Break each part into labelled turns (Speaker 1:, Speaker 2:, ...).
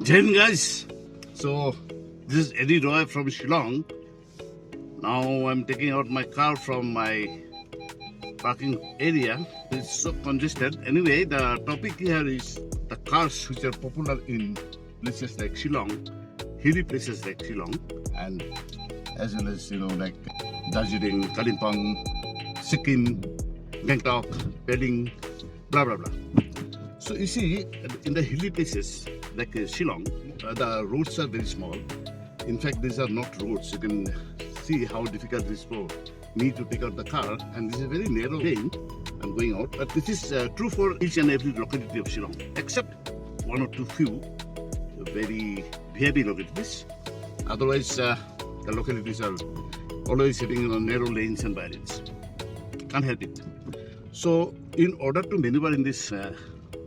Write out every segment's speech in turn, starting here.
Speaker 1: Then guys, so this is Eddie Roy from Shillong. Now I'm taking out my car from my parking area. It's so congested. Anyway, the topic here is the cars which are popular in places like Shillong, hilly places like Shillong, and as well as like Darjeeling, Kalimpong, Sikkim, Bangkok, Beijing, blah blah blah. So you see, in the hilly places like Shillong, the roads are very small. In fact, these are not roads. You can see how difficult it is for me to pick out the car, and this is a very narrow lane I'm going out. But this is true for each and every locality of Shillong, except one or two few very heavy localities. Otherwise, the localities are always sitting on narrow lanes and bylanes. Can't help it. So, in order to maneuver in these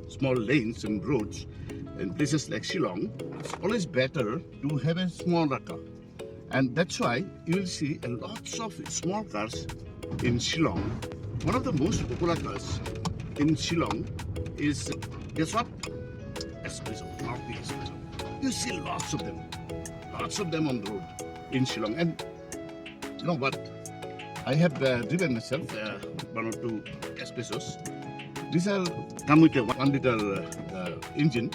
Speaker 1: small lanes and roads in places like Shillong, it's always better to have a smaller car. And that's why you will see lots of small cars in Shillong. One of the most popular cars in Shillong is, guess what? S-Presso, Maruti S-Presso. You see lots of them on the road in Shillong. And you know what? I have driven myself one or two S-Pressos. These are come with a 1 liter engine,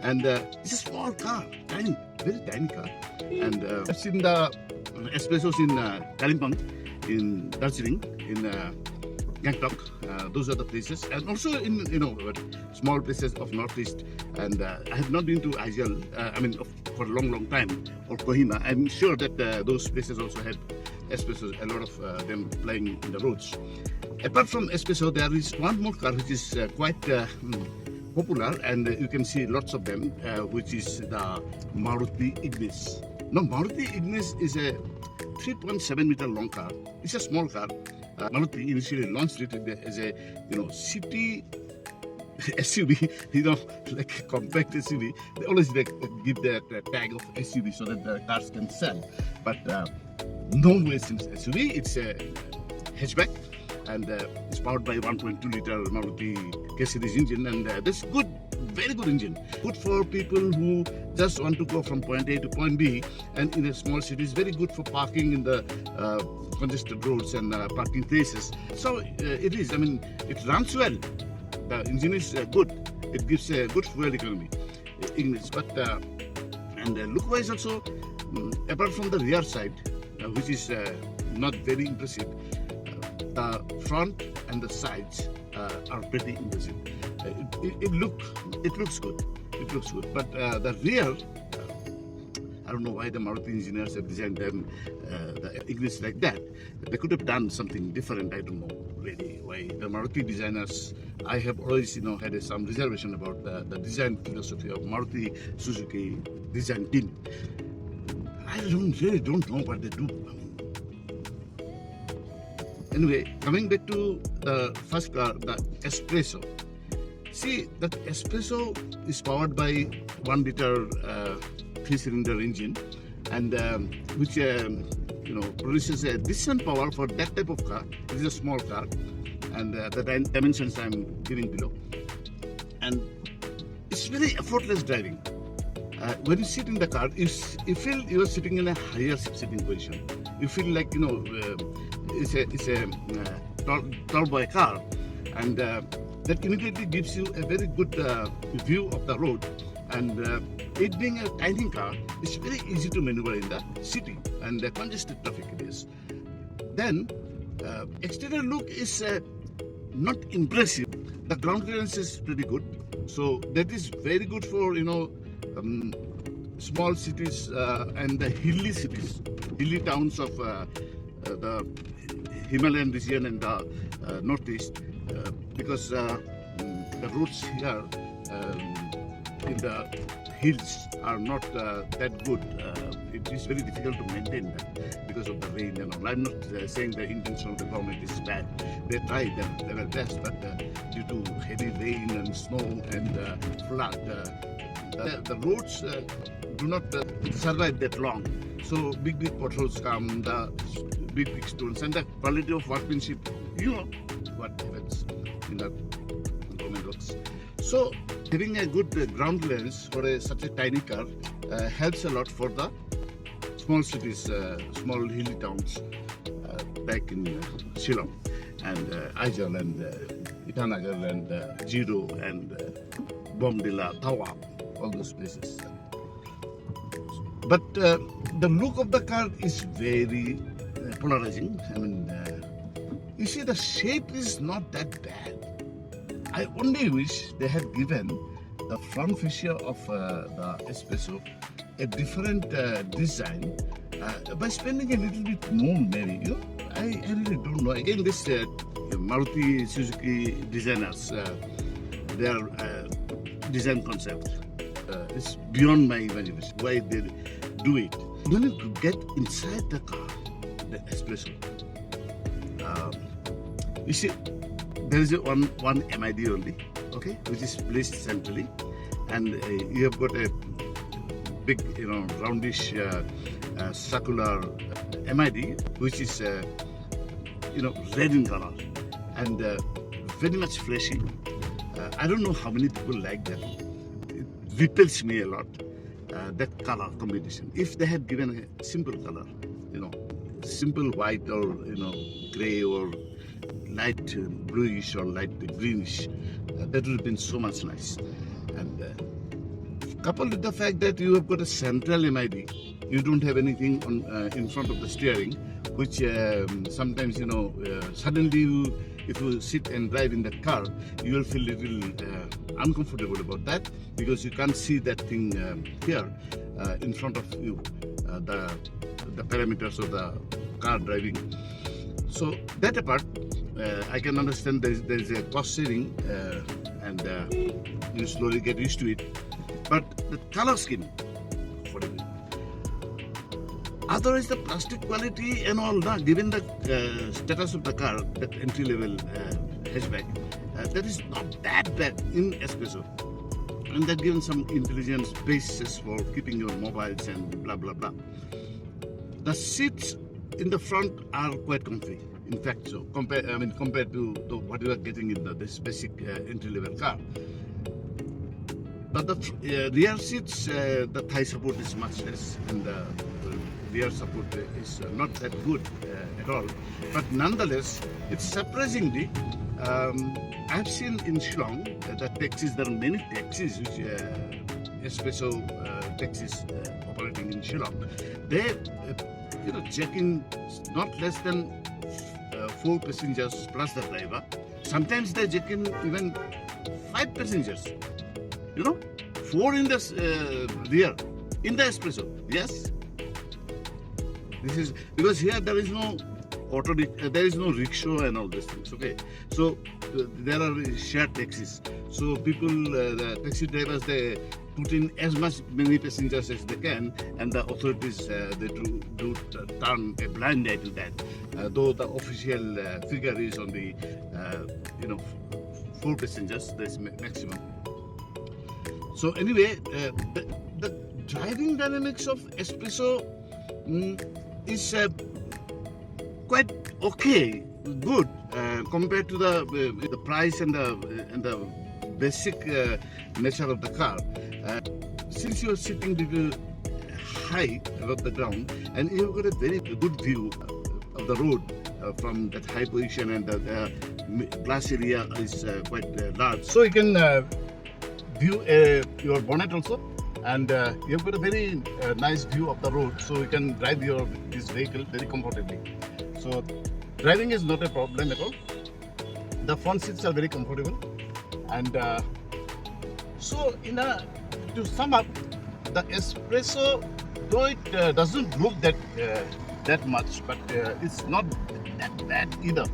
Speaker 1: and it's a small car, tiny, very tiny car. And I've seen the S-Pressos in Kalimpong, in Darjeeling, in Bangkok. Those are the places, and also in small places of Northeast. And I have not been to Aizawl, for a long time, or Kohima. I'm sure that those places also have S-Pressos, a lot of them playing in the roads. Apart from S-Presso, there is one more car which is quite popular, and you can see lots of them, which is the Maruti Ignis. Now, Maruti Ignis is a 3.7 meter long car. It's a small car. Maruti initially launched it as a city SUV, like a compact SUV. They always give the tag of SUV so that the cars can sell. But no way seems SUV. It's a hatchback, and it's powered by 1.2 liter Maruti K series engine, and that's good, very good engine. Good for people who just want to go from point A to point B, and in a small city, it's very good for parking in the congested roads and parking places. So it is. It runs well. The engine is good. It gives a good fuel economy, English. But and look-wise also, apart from the rear side, which is not very impressive, the front and the sides are pretty impressive. It looks good. It looks good. But the rear, I don't know why the Maruti engineers have designed them the Ignis like that. They could have done something different. I don't know really why the Maruti designers. I have always had some reservation about the design philosophy of Maruti Suzuki design team. I really don't know what they do. Anyway, coming back to the first car, the S-Presso. See, that S-Presso is powered by 1 liter 3-cylinder engine, and which produces a decent power for that type of car. This is a small car, and the dimensions I'm giving below. And it's very effortless driving. When you sit in the car, you feel you are sitting in a higher sitting position. You feel like it's a tall boy car, and that immediately gives you a very good view of the road. And it being a tiny car, it's very easy to maneuver in the city and the congested traffic it is. Then exterior look is not impressive. The ground clearance is pretty good, so that is very good for small cities and the hilly cities, hilly towns of the Himalayan region and the Northeast, because the roads here in the hills are not that good. It is very difficult to maintain that because of the rain and all. I'm not saying the intention of the government is bad. They tried their best, but due to heavy rain and snow and flood, the roads do not survive that long. So big potholes come, the big stones, and the quality of workmanship, what happens in the government works. So having a good ground clearance for such a tiny car helps a lot for the small cities, small hilly towns back in Shillong and Aizawl and Itanagar and Jiro and Bomdila, Tawa, all those places. But the look of the car is very polarizing. I mean, you see, the shape is not that bad. I only wish they had given the front fascia of the S-Presso a different design by spending a little bit more, maybe. You know, I really don't know. Again, this Maruti Suzuki designers, their design concept is beyond my imagination. Why they do it? When you get inside the car, the S-Presso, you see, there is one MID only, okay, which is placed centrally, and you have got a big, roundish circular MID, which is red in color and very much fleshy. I don't know how many people like that. It repels me a lot, that color combination. If they had given a simple color, simple white or gray or light bluish or light greenish, that would have been so much nice. And coupled with the fact that you have got a central MID, you don't have anything on in front of the steering, which sometimes suddenly if you sit and drive in that car, you will feel a little uncomfortable about that, because you can't see that thing here in front of you, the parameters of the car driving. So that apart, I can understand there is a cost saving and you slowly get used to it. But the color scheme, whatever. Otherwise, the plastic quality and all that, given the status of the car, that entry level hatchback, that is not that bad in S-Presso. And that given some intelligent basis for keeping your mobiles and blah blah blah. The seats in the front are quite comfy. In fact, so compared to what you are getting in this basic entry-level car. But the rear seats, the thigh support is much less, and the rear support is not that good at all. But nonetheless, it's surprisingly. I've seen in Shillong the taxis. There are many taxis which S-Presso taxis operating in Shillong. They check in not less than 4 passengers plus the driver. Sometimes they check in even 5 passengers. 4 in the rear, in the S-Presso. Yes, this is because here there is no there is no rickshaw and all these things. Okay, so there are shared taxis. So people, the taxi drivers, they put in as many passengers as they can, and the authorities they do turn a blind eye to that. Though the official figure is on the 4 passengers, that's maximum. So anyway, the driving dynamics of S-Presso is quite okay, good compared to the price and the basic nature of the car. Since you are sitting little high above the ground, and you've got a very good view of the road from that high position, and the glass area is quite large, so you can view your bonnet also, and you've got a very nice view of the road, so you can drive this vehicle very comfortably. So driving is not a problem at all. The front seats are very comfortable, and so to sum up, the S-Presso, though it doesn't look that much, but it's not that bad either.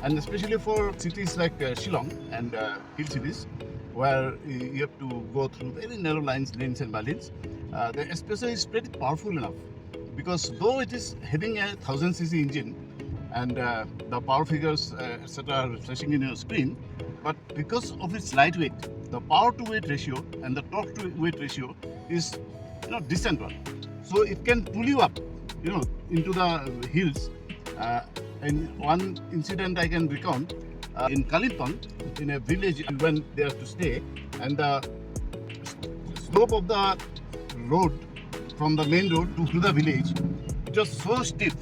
Speaker 1: And especially for cities like Shillong and hill cities, where you have to go through very narrow lanes and margins, the S-Presso is pretty powerful enough, because though it is having a 1000cc engine and the power figures etc. are flashing in your screen, but because of its lightweight, the power to weight ratio and the torque to weight ratio is decent one. So it can pull you up into the hills. And one incident I can recount, in Kalimpong, in a village when they have to stay, and the slope of the road from the main road to the village, it was so steep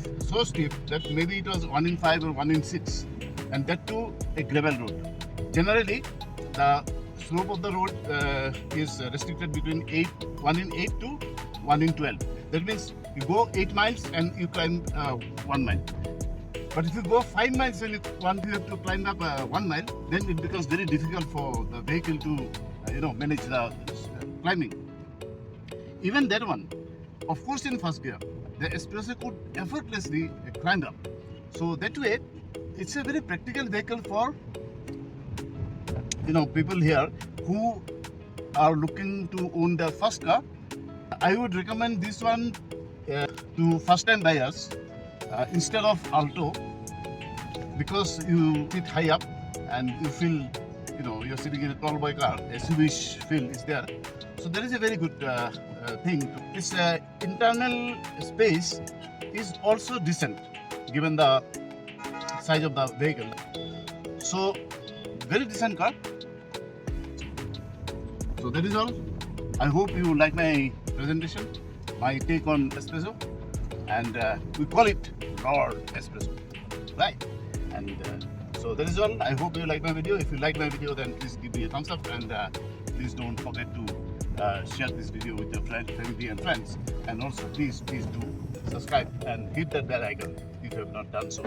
Speaker 1: that maybe it was 1 in 5 or 1 in 6, and that too a gravel road. Generally, the slope of the road is restricted between 1 in 8 to 1 in 12. That means you go 8 miles and you climb 1 mile. But if you go 5 miles and you have to climb up 1 mile, then it becomes very difficult for the vehicle to manage the climbing. Even that one, of course, in first gear, the S-Presso could effortlessly climb up. So that way, it's a very practical vehicle for people here who are looking to own their first car. I would recommend this one to first-time buyers instead of Alto, because you sit high up and you feel you're sitting in a tall boy car. SUV feel is there. So that is a very good thing. Its internal space is also decent given the size of the vehicle. So very decent car. So that is all. I hope you like my presentation, my take on S-Presso, and we call it Lord S-Presso, right? And so that is all. I hope you like my video. If you like my video, then please give me a thumbs up, and please don't forget to share this video with your family and friends. And also please do subscribe and hit that bell icon if you have not done so.